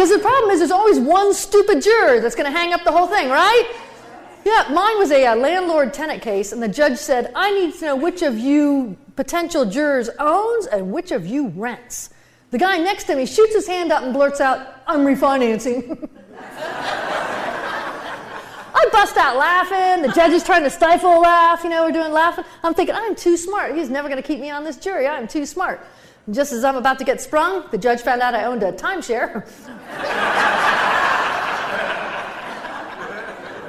Because the problem is there's always one stupid juror that's going to hang up the whole thing, right? Yeah, mine was a landlord-tenant case, and the judge said, I need to know which of you potential jurors owns and which of you rents. The guy next to me shoots his hand up and blurts out, I'm refinancing. I bust out laughing. The judge is trying to stifle a laugh. We're doing laughing. I'm thinking, I'm too smart. He's never going to keep me on this jury. I'm too smart. And just as I'm about to get sprung, the judge found out I owned a timeshare.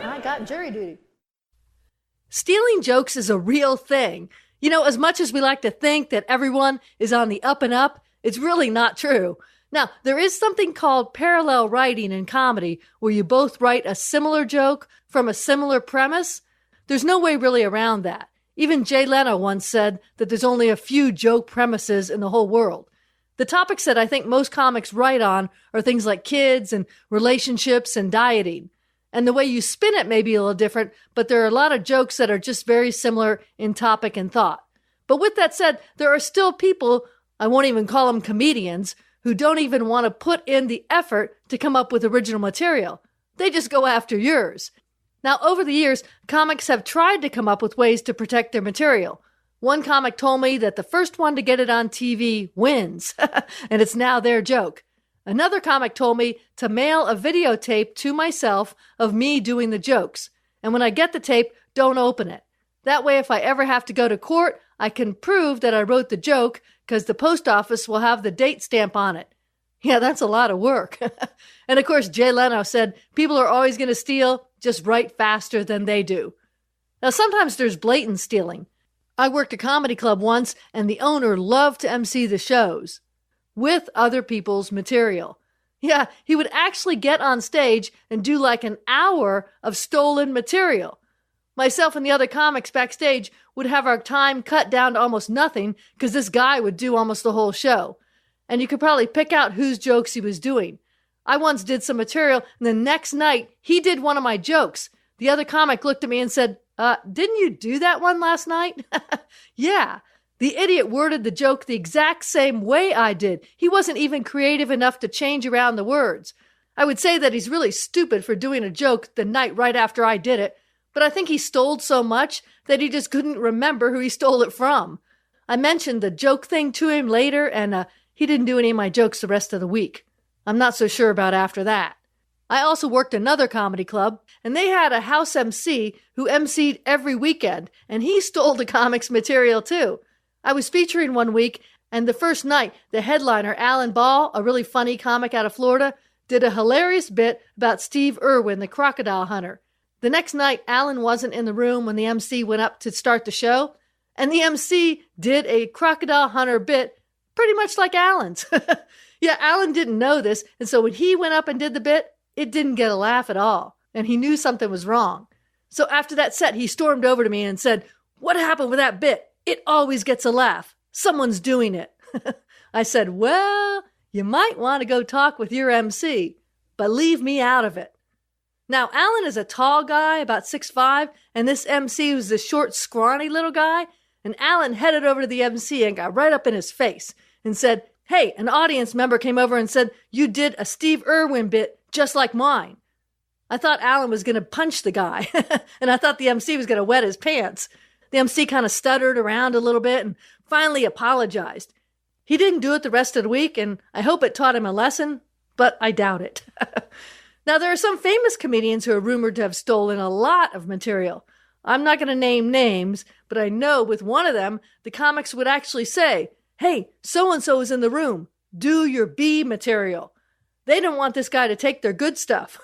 I got jury duty. Stealing jokes is a real thing. As much as we like to think that everyone is on the up and up, it's really not true. Now, there is something called parallel writing in comedy, where you both write a similar joke from a similar premise. There's no way really around that. Even Jay Leno once said that there's only a few joke premises in the whole world. The topics that I think most comics write on are things like kids and relationships and dieting. And the way you spin it may be a little different, but there are a lot of jokes that are just very similar in topic and thought. But with that said, there are still people, I won't even call them comedians, who don't even want to put in the effort to come up with original material. They just go after yours. Now, over the years, comics have tried to come up with ways to protect their material. One comic told me that the first one to get it on TV wins, and it's now their joke. Another comic told me to mail a videotape to myself of me doing the jokes, and when I get the tape, don't open it. That way, if I ever have to go to court, I can prove that I wrote the joke because the post office will have the date stamp on it. Yeah, that's a lot of work. And of course, Jay Leno said, people are always going to steal, just write faster than they do. Now, sometimes there's blatant stealing. I worked a comedy club once, and the owner loved to MC the shows with other people's material. Yeah, he would actually get on stage and do like an hour of stolen material. Myself and the other comics backstage would have our time cut down to almost nothing because this guy would do almost the whole show. And you could probably pick out whose jokes he was doing. I once did some material, and the next night, he did one of my jokes. The other comic looked at me and said, didn't you do that one last night? Yeah. The idiot worded the joke the exact same way I did. He wasn't even creative enough to change around the words. I would say that he's really stupid for doing a joke the night right after I did it, but I think he stole so much that he just couldn't remember who he stole it from. I mentioned the joke thing to him later, and he didn't do any of my jokes the rest of the week. I'm not so sure about after that. I also worked another comedy club, and they had a house MC who MC'd every weekend, and he stole the comics material too. I was featuring one week, and the first night, the headliner, Alan Ball, a really funny comic out of Florida, did a hilarious bit about Steve Irwin, the crocodile hunter. The next night, Alan wasn't in the room when the MC went up to start the show, and the MC did a crocodile hunter bit pretty much like Alan's. Yeah, Alan didn't know this, and so when he went up and did the bit, it didn't get a laugh at all, and he knew something was wrong. So after that set, he stormed over to me and said, "What happened with that bit? It always gets a laugh. Someone's doing it." I said, "Well, you might want to go talk with your MC, but leave me out of it." Now, Alan is a tall guy, about 6'5", and this MC was this short, scrawny little guy, and Alan headed over to the MC and got right up in his face and said, "Hey, an audience member came over and said, you did a Steve Irwin bit just like mine." I thought Alan was going to punch the guy, and I thought the MC was going to wet his pants. The MC kind of stuttered around a little bit and finally apologized. He didn't do it the rest of the week, and I hope it taught him a lesson, but I doubt it. Now, there are some famous comedians who are rumored to have stolen a lot of material. I'm not going to name names, but I know with one of them, the comics would actually say, "Hey, so-and-so is in the room. Do your B material." They didn't want this guy to take their good stuff.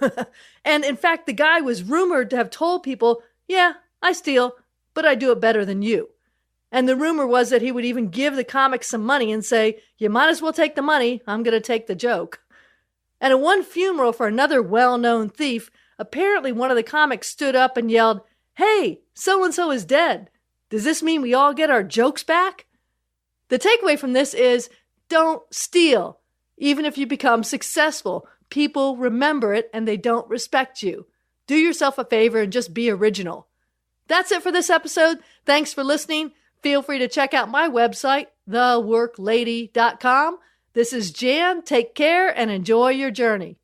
And in fact, the guy was rumored to have told people, "Yeah, I steal, but I do it better than you." And the rumor was that he would even give the comics some money and say, "You might as well take the money. I'm going to take the joke." And at one funeral for another well-known thief, apparently one of the comics stood up and yelled, "Hey, so-and-so is dead. Does this mean we all get our jokes back?" The takeaway from this is, don't steal. Even if you become successful, people remember it and they don't respect you. Do yourself a favor and just be original. That's it for this episode. Thanks for listening. Feel free to check out my website, theworklady.com. This is Jan. Take care and enjoy your journey.